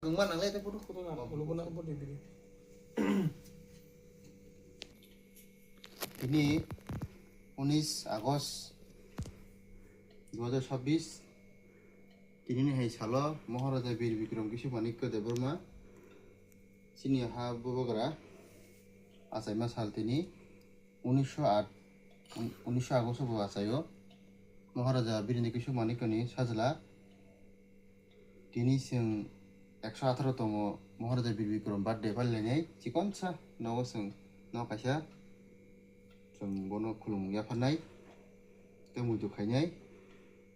Kemana nanglet itu tuh? Kutu na bulu na bulu dibili. Ini 19 Agustus 2026 ini hai salo Maharaja Bir Bikram Kishu Manikya Devarma sini ha bobogara asai masal tini 1908 Agustus bo asayo Maharaja Bir Kishu Manikya ni sajla tini sing 118 tomo Maharaja Bir Bikram birthday palenai chikonsa nawo sing naw kaisa sing bono khulung ya phanai temu ju khainai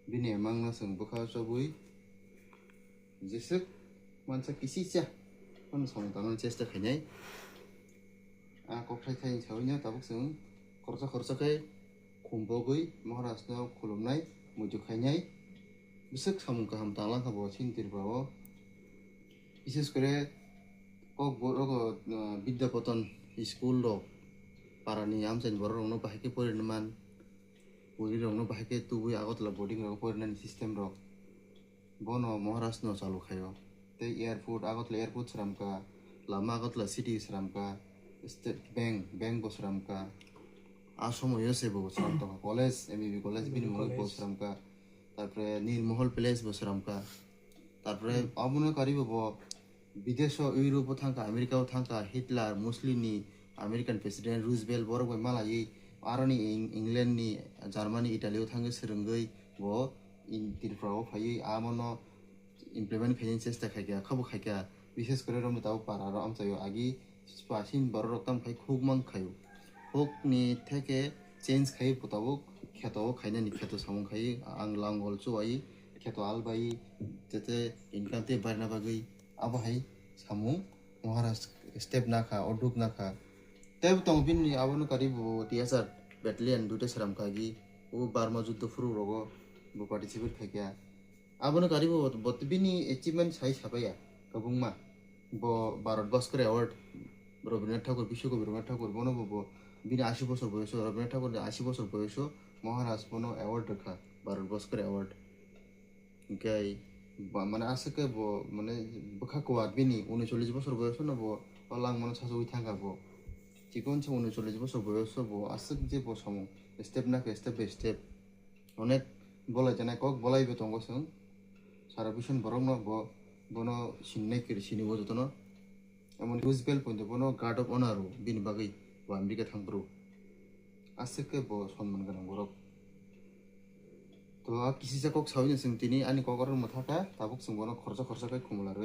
bini emang na sing bukha sobui jesek mansa kisi cha kon song tangan chesta khainai a ko khai khai chawnya tabuk sing khorsa kai khumbogui Maharaj na khulumnai muju khainai bisek samung kaham tanglang khabo sintir bawo বিশেষ করে cock বড় বিদ্যাপতন school র পারানি আমসাইন বড় রংনো বাহাকে পরিণমান বড়ি রংনো বাহাকে তুবুই Agartala boarding রং পরিণানি system র বনো মহারাজ ন চালু খায়ো তে এয়ারপোর্ট আগতলা এয়ারপোর্ট সরামকা লামা আগতলা সিটি সরামকা স্টেট ব্যাংক বসরামকা আসময় ইউসে বসরামকা কলেজ এমবিবি কলেজ বিনিময় বসরামকা তারপরে নীলমহল প্লেস বসরামকা তারপরে অবনয় কারিব বিদেশ ইউরোপ থাকা আমেরিকাও থাকা হিটলার মুসলিনি আমেরিকান প্রেসিডেন্ট রুজবেল বড় বই মালাই আরনি ইংল্যান্ডনি জার্মানি ইটালিও থাঙ্গে সেরঙ্গই ব তিরফ্রাও ফাই আমন ইমপ্লিমেন্ট খাইনি চেষ্টা খাইকা খাবো খাইকা বিশেষ করে রম তাও পারা আমচাইও আগি পাসিন বড় রকম খাই খুব মান খাইও হোকনি থেকে চেঞ্জ খাই পতাবো খেতাও খাইনানি খেত সামং খাই আং লাঙ্গল চুয়াই খেত আলবাই যেতে ইনকামতে বারনা বাগৈ abahai samung Maharaj step nakha oduk nakha teb tong bin ni abonu karibu tiasar battalion dute saram kagi o barma juddho furu rogo bo participate khakya abonu karibu botbini achievement sai sabaya kabungma bo Bharat Bhaskar award Rabindranath Tagore Bishwakobি Rabindranath Tagore bono bo bini 80 বছর বয়স Rabindranath Tagore 80 বছর বয়স Maharaj bono award rakha Bharat Bhaskar award gai মানে আসকে মানে বখা কোয়াত বিনি 39 বছর বয়স না বো অলাং মনে সাসুই থাকাবো চিকন সে 39 বছর বয়স বো আসক যে বো সমু স্টেপ না স্টেপ বাই স্টেপ অনেক বলাই জানা কক বলাইবে তঙ্গসং সারা বিশন বরং ন বো বনো সিননে কির সিনিবো যতন এমন রুজবেল পয়েন্ট বনো গার্ড অফ অনার বিনি বাগৈ বো আমেরিকা থাংব্রু আসকে বো সম্মান গোনাं বরক তো kisi jakok sawini sing tini ani kokor mo thaka tabuk sing bono khorsa kai khumlaroi